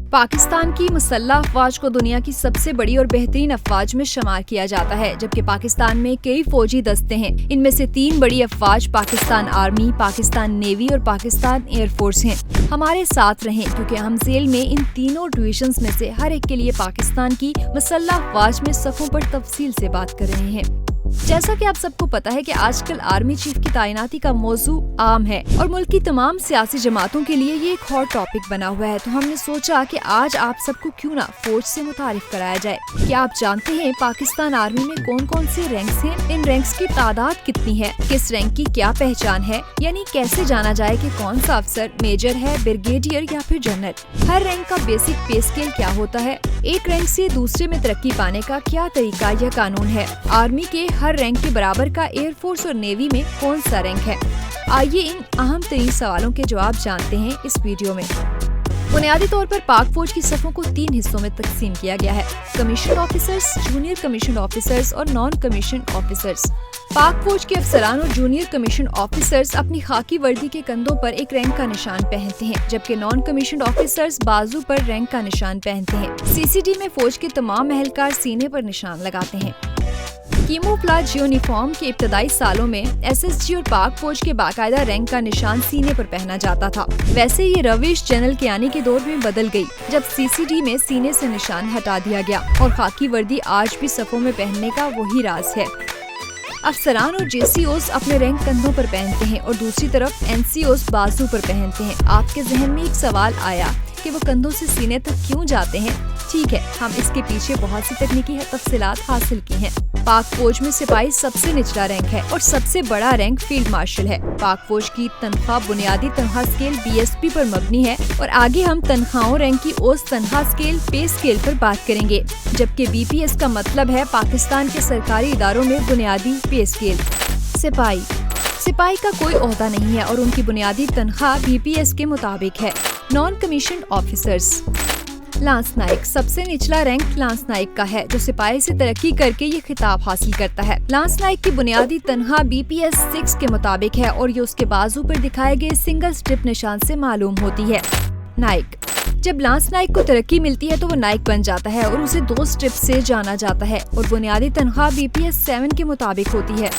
पाकिस्तान की मुसल्लह अफवाज को दुनिया की सबसे बड़ी और बेहतरीन अफवाज में शुमार किया जाता है, जबकि पाकिस्तान में कई फौजी दस्ते हैं। इनमें से 3 बड़ी अफवाज पाकिस्तान आर्मी, पाकिस्तान नेवी और पाकिस्तान एयर फोर्स हैं। हमारे साथ रहें क्योंकि हम जेल में इन तीनों डिविजन्स में से हर एक के लिए पाकिस्तान की मुसल्लह अफवाज में सफ़ों पर तफसील से बात कर रहे हैं। जैसा कि आप सबको पता है कि आजकल आर्मी चीफ की तैनाती का मौजू आम है और मुल्क की तमाम सियासी जमातों के लिए ये एक हॉट टॉपिक बना हुआ है। तो हमने सोचा कि आज आप सबको क्यों ना फौज से मुतारिफ कराया जाए। क्या आप जानते हैं पाकिस्तान आर्मी में कौन कौन से रैंक्स हैं? इन रैंक्स की तादाद कितनी है? किस रैंक की क्या पहचान है? यानी कैसे जाना जाए कि कौन सा अफसर मेजर है, ब्रिगेडियर या फिर जनरल? हर रैंक का बेसिक पे स्केल क्या होता है? एक रैंक से दूसरे में तरक्की पाने का क्या तरीका या कानून है? आर्मी के हर रैंक के बराबर का एयर फोर्स और नेवी में कौन सा रैंक है? आइए इन अहम तरीन सवालों के जवाब जानते हैं इस वीडियो में। बुनियादी तौर पर पाक फौज की सफ़ों को 3 हिस्सों में तकसीम किया गया है: commission officers, junior commission officers और नॉन कमीशन ऑफिसर्स। पाक फौज के अफसरान और जूनियर कमीशन ऑफिसर्स अपनी खाकी वर्दी के कंधों पर एक रैंक का निशान पहनते हैं, जबकि नॉन कमीशन ऑफिसर्स बाजू पर रैंक का निशान पहनते हैं। सीसीडी में फौज के तमाम एहलकार सीने पर निशान लगाते हैं। कीमोफ्लेज यूनिफॉर्म के इब्तदाई सालों में एसएसजी और पाक फौज के बाकायदा रैंक का निशान सीने पर पहना जाता था। वैसे ये रविश जनरल के आने के दौर में बदल गई, जब सीसीडी में सीने से निशान हटा दिया गया और खाकी वर्दी आज भी सफ़ों में पहनने का वही राज है। अफसरान और जेसीओस अपने रैंक कंधों पर पहनते हैं और दूसरी तरफ एनसीओस बाजू पर पहनते हैं। आपके जहन में एक सवाल आया कि वो कंधों से सीने तक क्यों जाते हैं? ठीक है, हम इसके पीछे बहुत सी तकनीकी तफसीलात हासिल की हैं। पाक फौज में सिपाही सबसे निचला रैंक है और सबसे बड़ा रैंक फील्ड मार्शल है। पाक फौज की तनख्वाह बुनियादी तनख्वाह स्केल BSP पर मबनी है और आगे हम तनख्वाहों रैंक की औसत तनख्वाह स्केल पे स्केल पर बात करेंगे, जबकि BPS का मतलब है पाकिस्तान के सरकारी इदारों में बुनियादी पे स्केल। सिपाही का कोई ओहदा नहीं है और उनकी बुनियादी तनख्वाह BPS के मुताबिक है। Non commission officers. Lance Naik सबसे निचला रैंक लांस नाइक का है, जो सिपाही से तरक्की करके ये खिताब हासिल करता है। लांस नाइक की बुनियादी तनख्वाह BPS 6 के मुताबिक है और ये उसके बाजू पर दिखाए गए सिंगल स्ट्रिप निशान से मालूम होती है। नाइक। जब लांस नाइक को तरक्की मिलती है तो वो नाइक बन जाता है और उसे 2 स्ट्रिप से जाना जाता है और बुनियादी तनख्वाह BPS 7 के मुताबिक होती है।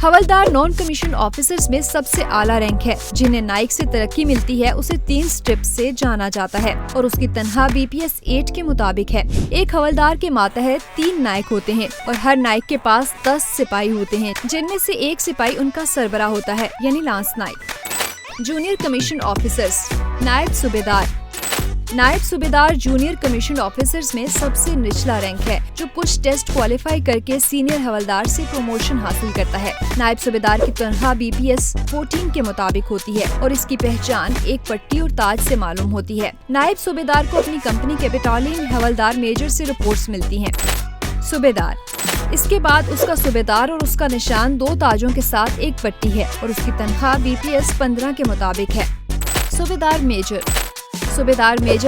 हवलदार नॉन कमीशन ऑफिसर्स में सबसे आला रैंक है। जिन्हें नाइक से तरक्की मिलती है उसे 3 स्ट्रिप से जाना जाता है और उसकी तनख्वाह BPS 8 के मुताबिक है। एक हवलदार के मातहत 3 नाइक होते हैं और हर नाइक के पास 10 सिपाही होते हैं, जिनमें से एक सिपाही उनका सरबराह होता है, यानी lance Naik. Junior commission officers. नायब सूबेदार जूनियर कमीशन ऑफिसर्स में सबसे निचला रैंक है, जो कुछ टेस्ट क्वालिफाई करके सीनियर हवलदार से प्रमोशन हासिल करता है। नायब सूबेदार की तनख्वाह BPS 14 के मुताबिक होती है और इसकी पहचान एक पट्टी और ताज से मालूम होती है। नायब सूबेदार को अपनी कंपनी के बटालियन हवलदार मेजर से रिपोर्ट्स मिलती हैं। सूबेदार। इसके बाद उसका सूबेदार और उसका निशान 2 ताजों के साथ एक पट्टी है और उसकी तनख्वाह BPS 15 के मुताबिक है। सूबेदार मेजर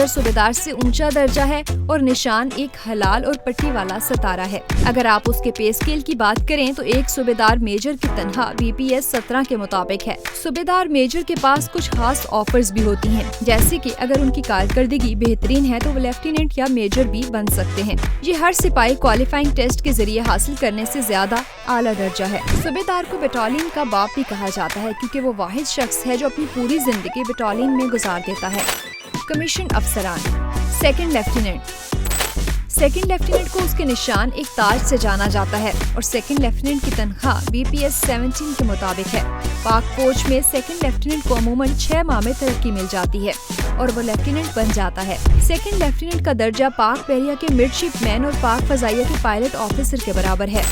सूबेदार से ऊंचा दर्जा है और निशान एक हलाल और पट्टी वाला सितारा है। अगर आप उसके पे स्केल की बात करें तो एक सूबेदार मेजर की तनख्वाह BPS 17 के मुताबिक है। सूबेदार मेजर के पास कुछ खास ऑफर्स भी होती हैं, जैसे कि अगर उनकी कारकर्दगी बेहतरीन है तो वो लेफ्टिनेंट या मेजर भी बन सकते हैं। ये हर सिपाही क्वालिफाइंग टेस्ट के जरिए हासिल करने से ज्यादा आला दर्जा है। सूबेदार को बटालियन का बाप भी कहा जाता है क्योंकि वो वाहिद शख्स है जो अपनी पूरी जिंदगी बटालियन में गुजार देता है। कमीशन अफसरान। सेकंड लेफ्टिनेंट को उसके निशान एक ताज से जाना जाता है और सेकंड लेफ्टिनेंट की तनख्वाह BPS 17 के मुताबिक है। पाक फौज में सेकंड लेफ्टिनेंट को अमूमन 6 माह में तरक्की मिल जाती है और वो लेफ्टिनेंट बन जाता है। सेकंड लेफ्टिनेंट का दर्जा पाक बहरिया के मिडशिपमैन और पाक फजाइया के पायलट ऑफिसर के बराबर है।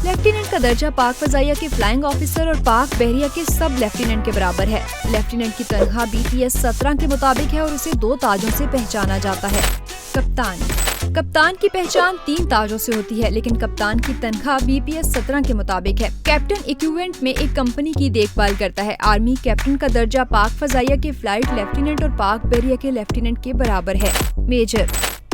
लेफ्टिनेंट का दर्जा पाक फजाइया के फ्लाइंग ऑफिसर और पाक बहरिया के सब लेफ्टिनेंट के बराबर है। लेफ्टिनेंट की तनख्वाह BPS 17 के मुताबिक है और उसे 2 ताजों से पहचाना जाता है। कप्तान की पहचान 3 ताजों से होती है, लेकिन कप्तान की तनख्वाह BPS 17 के मुताबिक है। कैप्टन इक्विपमेंट में एक कंपनी की देखभाल करता है। आर्मी कैप्टन का दर्जा पाक फजाइया के फ्लाइट लेफ्टिनेंट और पाक बहरिया के लेफ्टिनेंट के बराबर है।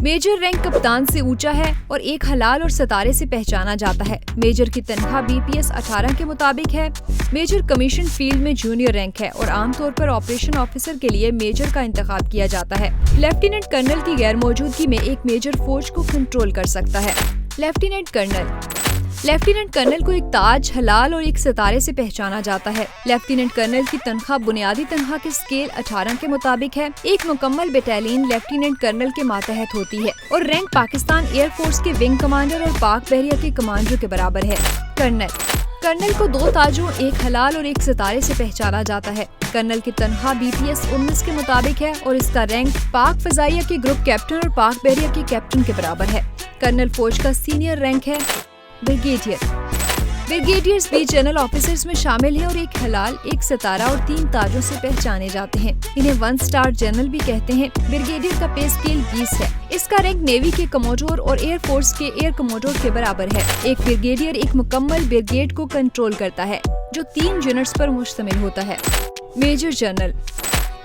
मेजर रैंक कप्तान से ऊंचा है और एक हलाल और सितारे से पहचाना जाता है। मेजर की तनख्वाह BPS 18 के मुताबिक है। मेजर कमीशन फील्ड में जूनियर रैंक है और आमतौर पर ऑपरेशन ऑफिसर के लिए मेजर का इंतखाब किया जाता है। लेफ्टिनेंट कर्नल की गैर मौजूदगी में एक मेजर फौज को कंट्रोल कर सकता है। लेफ्टिनेंट कर्नल को एक ताज, हलाल और एक सितारे से पहचाना जाता है। लेफ्टिनेंट कर्नल की तनख्वाह बुनियादी तनख्वाह के स्केल 18 के मुताबिक है। एक मुकम्मल बटालियन लेफ्टिनेंट कर्नल के मातहत होती है और रैंक पाकिस्तान एयरफोर्स के विंग कमांडर और पाक बहरिया के कमांडर के बराबर है। कर्नल को 2 ताजों, एक हलाल और एक सितारे से पहचाना जाता है। कर्नल की तनख्वाह BPS 19 के मुताबिक है और इसका रैंक पाक फजाइया के ग्रुप कैप्टन और पाक बहरिया के कैप्टन के बराबर है। कर्नल फौज का सीनियर रैंक है। ब्रिगेडियर्स भी जनरल ऑफिसर्स में शामिल हैं और एक हलाल, एक सितारा और 3 ताजों से पहचाने जाते हैं। इन्हें 1 स्टार जनरल भी कहते हैं। ब्रिगेडियर का पे स्केल 20 है। इसका रैंक नेवी के कमोडोर और एयर फोर्स के एयर कमोडोर के बराबर है। एक ब्रिगेडियर एक मुकम्मल ब्रिगेड को कंट्रोल करता है जो 3 यूनिट्स पर मुश्तमिल होता है।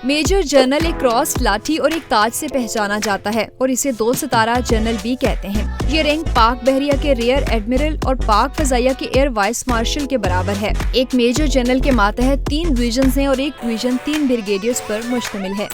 मेजर जनरल एक क्रॉस, लाठी और एक ताज से पहचाना जाता है और इसे 2 सितारा जनरल भी कहते हैं। ये रैंक पाक बहरिया के रियर एडमिरल और पाक फजाइया के एयर वाइस मार्शल के बराबर है। एक मेजर जनरल के मातहत 3 डिवीजन हैं और एक डिवीजन 3 ब्रिगेडियर्स पर मुश्तमिल है।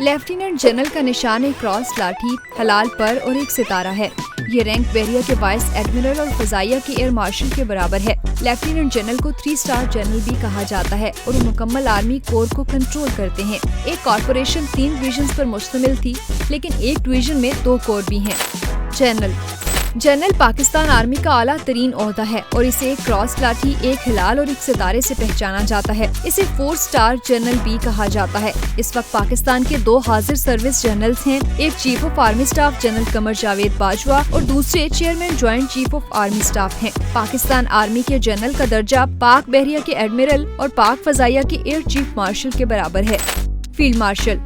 लेफ्टिनेंट जनरल का निशान एक क्रॉस, लाठी, हलाल पर और एक सितारा है। ये रैंक बहरिया के वाइस एडमिरल और फजाइया के एयर मार्शल के बराबर है। लेफ्टिनेंट जनरल को 3 स्टार जनरल भी कहा जाता है और वो मुकम्मल आर्मी कोर को कंट्रोल करते हैं। एक कॉर्पोरेशन 3 डिवीजन पर मुश्तमिल थी, लेकिन एक डिवीजन में 2 कोर भी हैं। जनरल पाकिस्तान आर्मी का आला तरीन ओहदा है और इसे एक क्रॉस, लाठी, एक हिलाल और एक सितारे से पहचाना जाता है। इसे 4 स्टार जनरल भी कहा जाता है। इस वक्त पाकिस्तान के 2 हाजिर सर्विस जनरल्स हैं। एक chief of army staff general Qamar Javed Bajwa और दूसरे chairman joint chief of army staff हैं। पाकिस्तान आर्मी के जनरल का दर्जा पाक बहरिया के एडमिरल और पाक फजाइया के एयर चीफ मार्शल के बराबर है। फील्ड मार्शल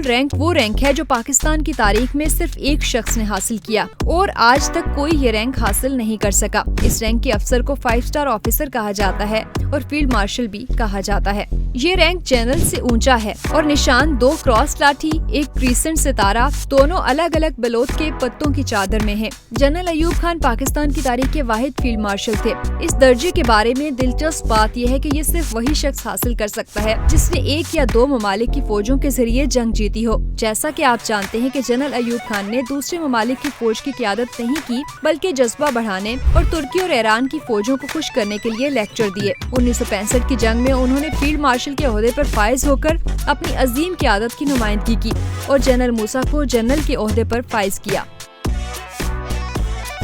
रैंक वो रैंक है जो पाकिस्तान की तारीख में सिर्फ एक शख्स ने हासिल किया और आज तक कोई ये रैंक हासिल नहीं कर सका। इस रैंक के अफसर को 5 स्टार ऑफिसर कहा जाता है और फील्ड मार्शल भी कहा जाता है। ये रैंक जनरल से ऊंचा है और निशान 2 क्रॉस, लाठी, एक क्रीसेंट, सितारा, दोनों अलग अलग बलोत के पत्तों की चादर में है। जनरल अयूब खान पाकिस्तान की तारीख के वाहिद फील्ड मार्शल थे। इस दर्जे के बारे में दिलचस्प बात यह है कि ये सिर्फ वही शख्स हासिल कर सकता है जिसने 1 या 2 ममालिक की फौजों के जरिए जंग जीती हो। जैसा कि आप जानते हैं कि जनरल अयूब खान ने दूसरे ममालिक की फौज की क़यादत नहीं की, बल्कि जज्बा बढ़ाने और तुर्की और ईरान की फौजों को खुश करने के लिए लेक्चर दिए। 1965 की जंग में उन्होंने फील्ड मार्शल के ओहदे पर फाइज होकर अपनी अजीम क़यादत की नुमाइंदगी की और जनरल मूसा को जनरल के ओहदे पर फाइज किया।